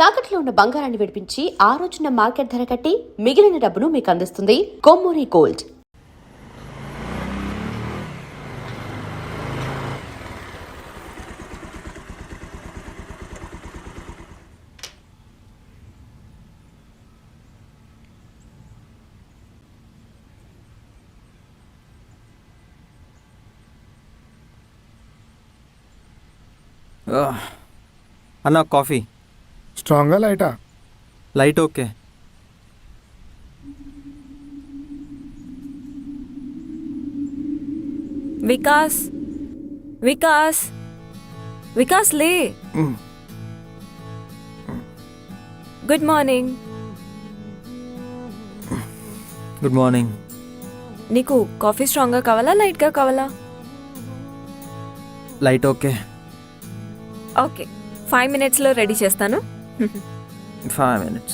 తాకట్లో ఉన్న బంగారాన్ని విడిపించి ఆ రోజున మార్కెట్ ధర కట్టి మిగిలిన డబ్బును మీకు అందిస్తుంది కొమ్మూరి గోల్డ్. అన్న కాఫీ స్ట్రాంగా లైటా? Light okay. వికాస్ వికాస్ వికాస్ లే. Good morning. Good morning. నీకు కాఫీ స్ట్రాంగ్గా కావాలా లైట్గా కావాలా? Light okay. ఓకే, 5 minutesలో రెడీ చేస్తాను. 5 minutes.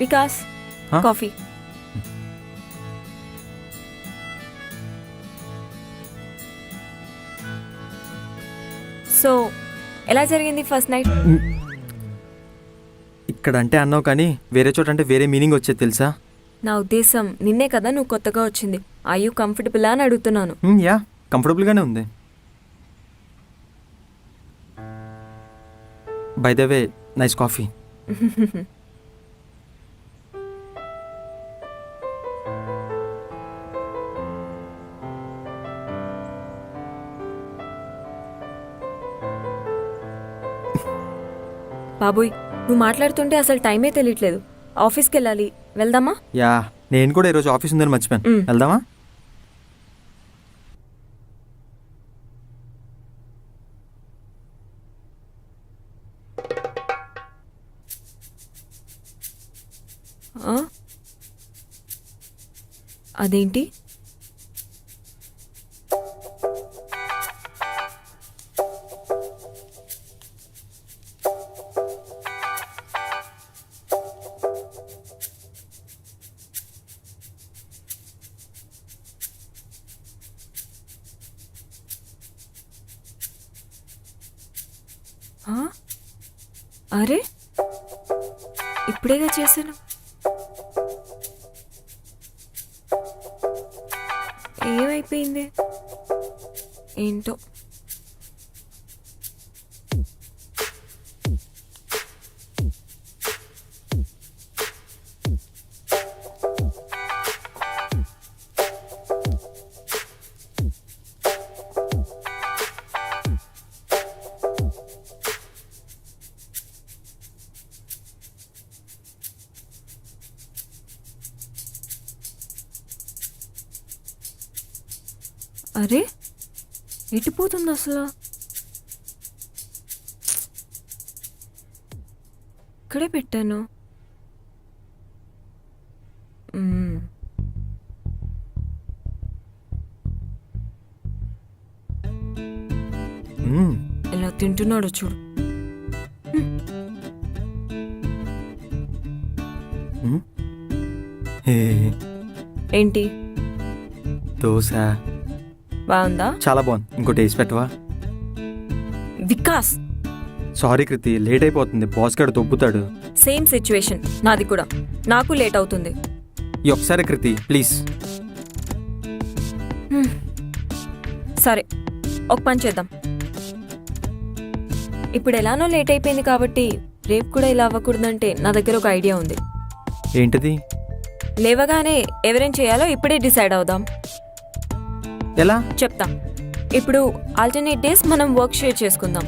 వికాస్ కాఫీ. సో ఎలా జరిగింది ఫస్ట్ నైట్? ఇక్కడ అంటే అన్నావు కానీ వేరే చోట అంటే వేరే మీనింగ్ వచ్చేది తెలుసా? నా ఉద్దేశం నిన్నే కదా నువ్వు కొత్తగా వచ్చింది. ఐ యూ కంఫర్టబుల్ అని అడుగుతున్నాను. యా, కంఫర్టబుల్గానే ఉంది. By the way, nice coffee. బాబోయ్, నువ్వు మాట్లాడుతుంటే అసలు టైమే తెలియట్లేదు. ఆఫీస్కి వెళ్ళాలి, వెళ్దామా? యా, నేను కూడా ఈరోజు ఆఫీస్ ఉందని మర్చిపోయాను. వెళ్దామా? అదేంటి? అరే, ఇప్పుడేగా చేశాను. ఏమైపోయింది ఏంటో. అరే, ఎటుపోతుంది అసలు? ఇక్కడే పెట్టాను. ఎలా తింటున్నాడు చూడు. ఏంటి? దోశ బాగుందా? చాలా బాగుంది. ఇంకో టేస్ట్ పెట్టవా? వికాస్, సారీ కృతి, లేట్ అయిపోతుంది. బాస్ గారు తొబ్బుతాడు. సేమ్ సిచ్యువేషన్ నాది కూడా. నాకు లేట్ అవుతుంది. ఈ ఒకసారి కృతి ప్లీజ్. సరే, ఒక పని చేద్దాం. ఇప్పుడు ఎలానో లేట్ అయిపోయింది కాబట్టి రేపు కూడా ఇలా అవ్వకూడదంటే నా దగ్గర ఒక ఐడియా ఉంది. ఏంటిది? లేవగానే ఎవరేం చేయాలో ఇప్పుడే డిసైడ్ అవుదాం. ఎలా? చెప్తా. ఇప్పుడు ఆల్టర్నేట్ డేస్ మనం వర్క్ షేర్ చేసుకుందాం.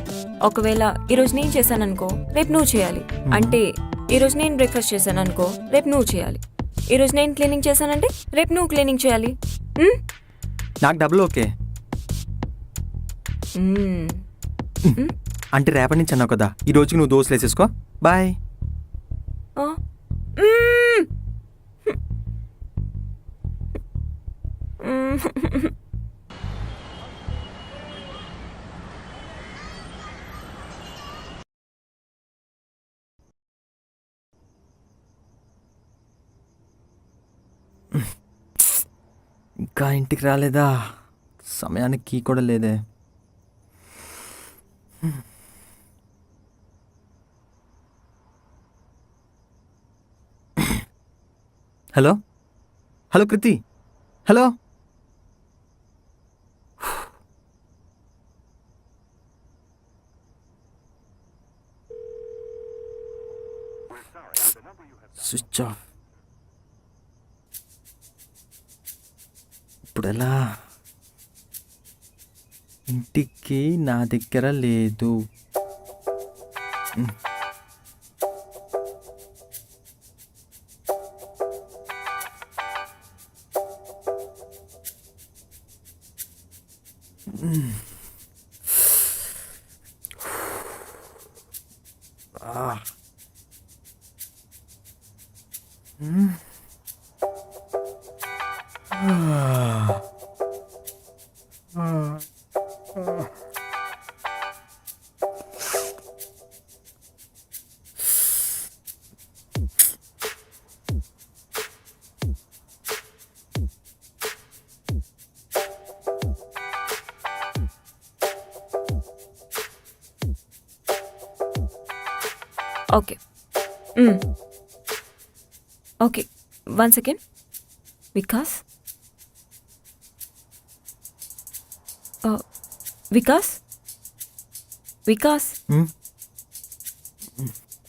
ఒకవేళ ఈరోజు నేను చేశాననుకో, రేపు నువ్వు చేయాలి. అంటే ఈరోజు నేను బ్రేక్ఫాస్ట్ చేశాననుకో, రేపు నువ్వు చేయాలి. ఈరోజు నేను క్లీనింగ్ చేశానంటే రేపు నువ్వు క్లీనింగ్ చేయాలి. నాకు డబుల్ ఓకే. అంటే రేపటి నుంచి అన్నావు కదా, ఈ రోజుకి నువ్వు దోశలు వేసేసుకో. బాయ్. ఇంకా ఇంటికి రాలేదా? సమయానికి కీ కూడా లేదే. హలో హలో కృతి, హలో. Switch off. ఇప్పుడు ఎలా? ఇంటికి నా దగ్గర లేదు. Okay okay, 1 second. Vikas, Vikas, Vikas,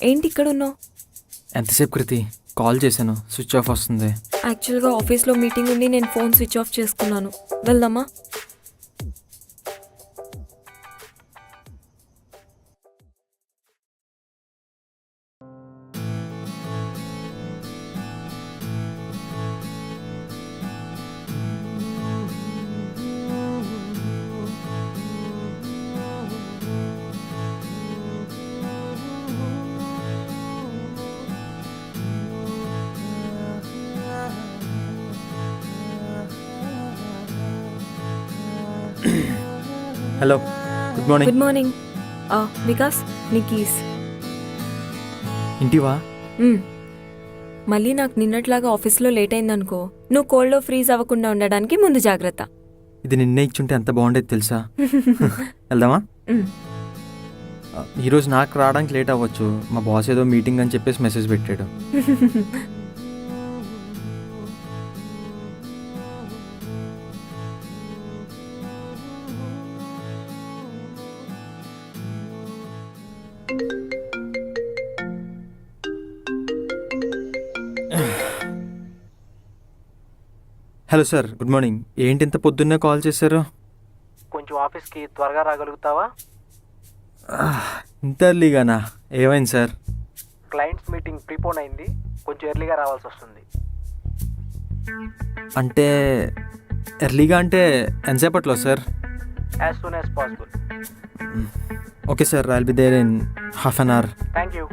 ఏంటి ఇక్కడ ఉన్నావు? ఎంతసేపు కృతి? కాల్ చేశాను, స్విచ్ ఆఫ్ వస్తుంది. యాక్చువల్గా ఆఫీస్లో మీటింగ్ ఉండి నేను ఫోన్ స్విచ్ ఆఫ్ చేసుకున్నాను. వెళ్దామా? Hello, good morning. Good morning. Vikas, నీ కీస్. ఇంటివా? మళ్ళీ నాకు నిన్నట్లాగా ఆఫీస్లో లేట్ అయిందనుకో, నువ్వు కోల్డ్లో ఫ్రీజ్ అవ్వకుండా ఉండడానికి ముందు జాగ్రత్త. ఇది నిన్నే ఇచ్చుంటే ఎంత బాగుండేది తెలుసా? వెళ్దామా? ఈరోజు నాకు రావడానికి లేట్ అవ్వచ్చు. మా బాస్ ఏదో మీటింగ్ అని చెప్పేసి మెసేజ్ పెట్టాడు. Hello sir, good morning. ఏంటి ఇంత పొద్దున్నే కాల్ చేశారు? కొంచెం ఆఫీస్కి త్వరగా రాగలుగుతావా? ఇంత ఎర్లీగానా? ఏమైంది సార్? క్లయింట్స్ మీటింగ్ ప్రీపోన్ అయింది, కొంచెం ఎర్లీగా రావాల్సి వస్తుంది. అంటే ఎర్లీగా అంటే ఎంతసేపట్లో sir? As soon as possible. Okay sir, I'll be there in half an hour. Thank you.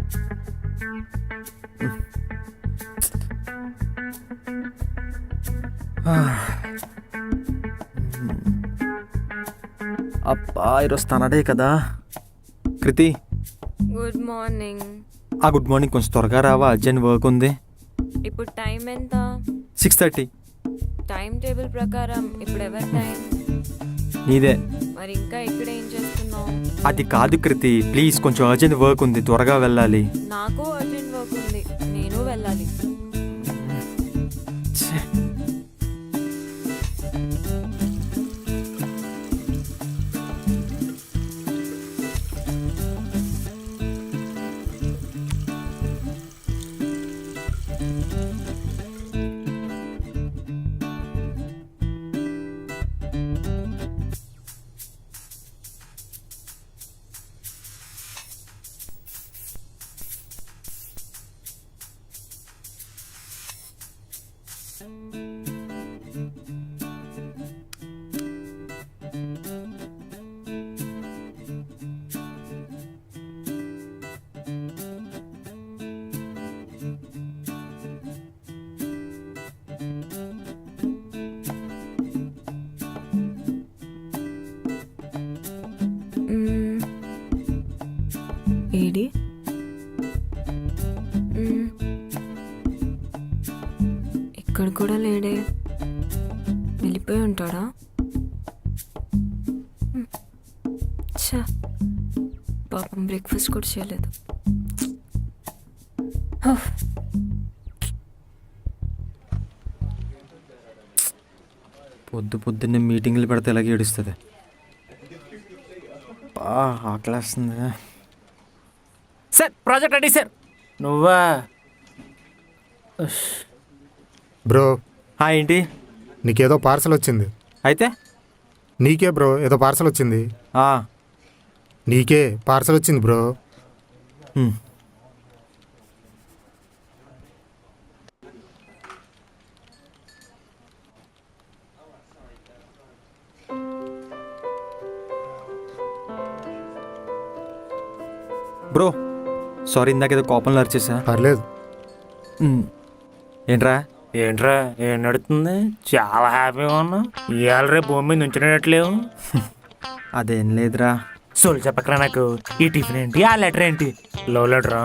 అబ్బా, ఈరోజు తనడే కదా. Kriti, good morning. Good morning. కొంచెం త్వరగా రావా, అర్జెంట్ వర్క్ ఉంది. ఇప్పుడు టైం ఎంత? 6:30. టైం టేబుల్ ప్రకారం ఇప్పుడు ఎవరి టైం? నీదే. మరి ఇంకా ఇక్కడ ఏం చేస్తున్నావు? అది కాదు కృతి, ప్లీజ్, కొంచెం అర్జెంట్ వర్క్ ఉంది, త్వరగా వెళ్ళాలి. నాకు అర్జెంట్ వర్క్ ఉంది, నేను వెళ్ళాలి. ఏడి? ఇక్కడ కూడా లేడే. వెళ్ళి వెళ్ళిపోయి ఉంటాడా? ఛా, పాపం బ్రేక్ఫాస్ట్ కూడా చేయలేదు. హఫ్. పొద్దున్నే మీటింగ్లు పెడితే ఇలాగే ఏడుస్తుంది. ఆకలేస్తుంది. Sir project ready sir. నువ్వా? బ్రో ఏంటి నీకేదో పార్సల్ వచ్చింది. అయితే? నీకే బ్రో ఏదో పార్సల్ వచ్చింది. ఆ, నీకే పార్సల్ వచ్చింది బ్రో. హ్మ్. బ్రో సారీ, ఇందాకేదో కోపంలో అరిచేసా. పర్లేదు. ఏంట్రా? ఏంట్రా ఏం నడుతుంది? చాలా హ్యాపీగా ఉన్నా. ఇవాళ రేపు భూమి మీద ఉంచినట్లేవు. అదేం లేదురా. సోల్ చెప్పకరా నాకు. ఈ టిఫిన్ ఏంటి, ఆ లెటర్ ఏంటి? లవ్ లెటరా?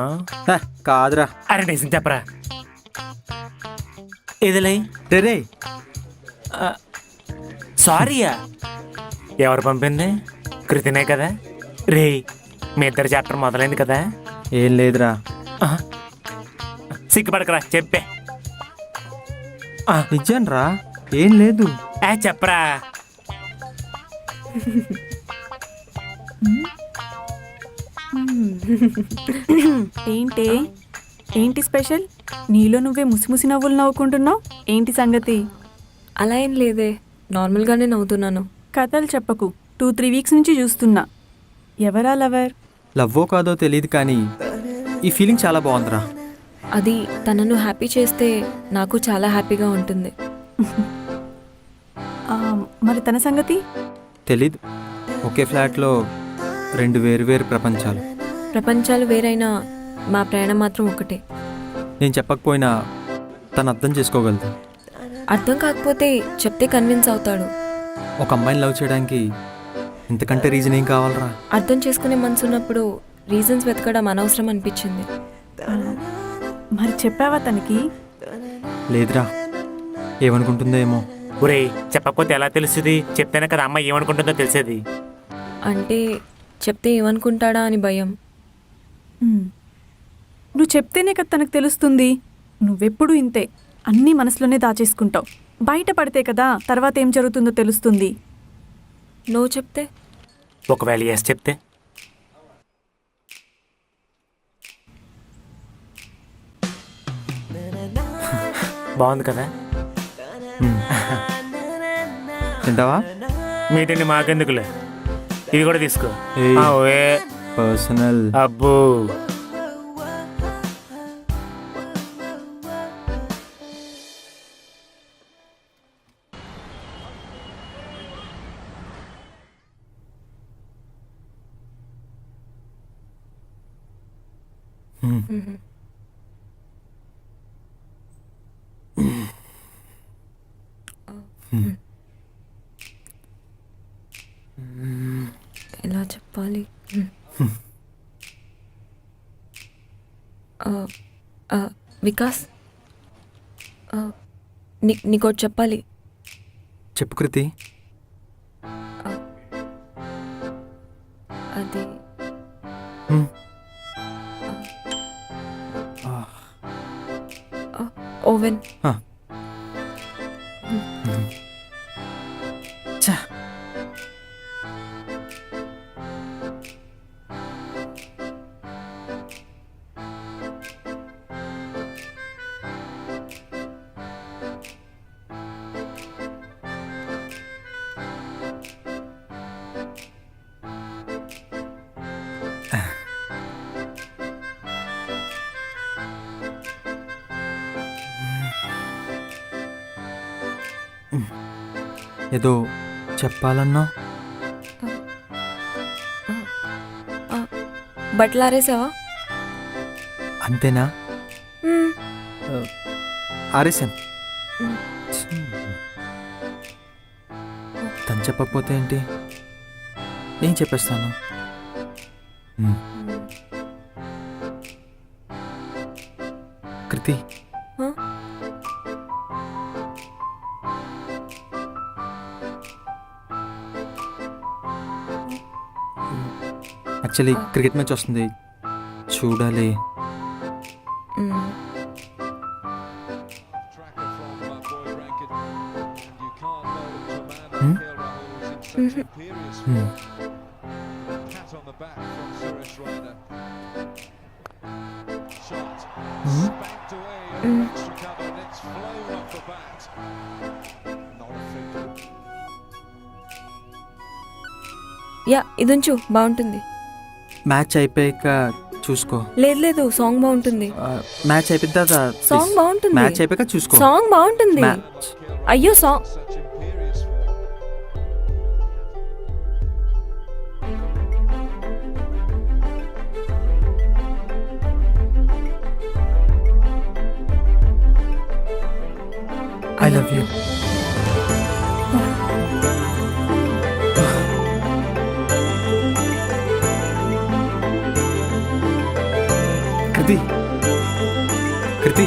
కాదురా. అరే నిజం చెప్పరా. ఇదిలే. రే సారీయా? ఎవరు పంపింది? కృతినే కదా. రే మీ ఇద్దరు చాప్టర్ మొదలైంది కదా. ఏం లేదురా. సిగ్గుపడకరా, చెప్పే. నిజంరా, ఏం లేదు. చెప్పరా. ఏంటి స్పెషల్? నీలో నువ్వే ముసిముసి నవ్వులు నవ్వుకుంటున్నావు. ఏంటి సంగతి? అలా ఏం లేదే, నార్మల్గానే నవ్వుతున్నాను. కథలు చెప్పకు. 2-3 వీక్స్ నుంచి చూస్తున్నా. ఎవరా లవర్? లవ్వో కాదో తెలియదు కానీ ఈ ఫీలింగ్ చాలా బాగుందిరా. అది తనను హ్యాపీ చేస్తే నాకు చాలా హ్యాపీగా ఉంటుంది. మరి తన సంగతి? తెలీదు. ఒకే ఫ్లాట్లో 2 వేరు ప్రపంచాలు. ప్రపంచాలు వేరైనా మా ప్రయాణం మాత్రం ఒకటే. నేను చెప్పకపోయినా తను అర్థం చేసుకోగలదు. అర్థం కాకపోతే చెప్తే కన్విన్స్ అవుతాడు. ఒక అమ్మాయిని లవ్ చేయడానికి ఇంతకంటే రీజన్ ఏం కావాలరా? అర్థం చేసుకునే మనసు ఉన్నప్పుడు రీజన్స్ వెతకడం అనవసరం అనిపించింది. మరి చెప్పావా తనకి? లేదురా, ఏమనుకుంటుందో ఏమో. ఒరే చెప్పకపోతే ఎలా తెలుస్తుంది? చెప్తేనే కదా అమ్మాయి ఏమనుకుంటుందో తెలిసేది. అంటే చెప్తే ఏమనుకుంటాడా అని భయం. నువ్వు చెప్తేనే కదా తనకు తెలుస్తుంది. నువ్వెప్పుడు ఇంతే, అన్నీ మనసులోనే దాచేసుకుంటావు. బయట పడితే కదా తర్వాత ఏం జరుగుతుందో తెలుస్తుంది. నో చెప్తే? ఒకవేళ ఎస్ చెప్తే? బాగుంది కదా. తింటావా? మీటింగ్ మాకెందుకులే, ఇది కూడా తీసుకో. ఏయ్. ఓయే పర్సనల్. అబ్బో. ఎలా చెప్పాలి? వికాస్, నీకోటి చెప్పాలి. చెప్పు కృతి. అది ఓవెన్. ఏదో చెప్పాలన్నా. బట్టలు ఆరేసావా? అంతేనా? ఆరేసాను. తను చెప్పకపోతే ఏంటి, నేను చెప్పేస్తాను. కృతి, యాక్చువల్లీ క్రికెట్ మ్యాచ్ వస్తుంది, చూడాలి. మ్మ్. యా ఇది ఉంచు, బాగుంటుంది. మ్యాచ్ అయిపోయాక చూసుకో. లేదు లేదు, సాంగ్ బాగుంటుంది. మ్యాచ్ అయిపోయిన తర్వాత సాంగ్ బాగుంటుంది. మ్యాచ్ అయిపోయాక చూసుకో. సాంగ్ బాగుంటుంది. మ్యాచ్ అయ్యో song I love you. Kriti, Kriti.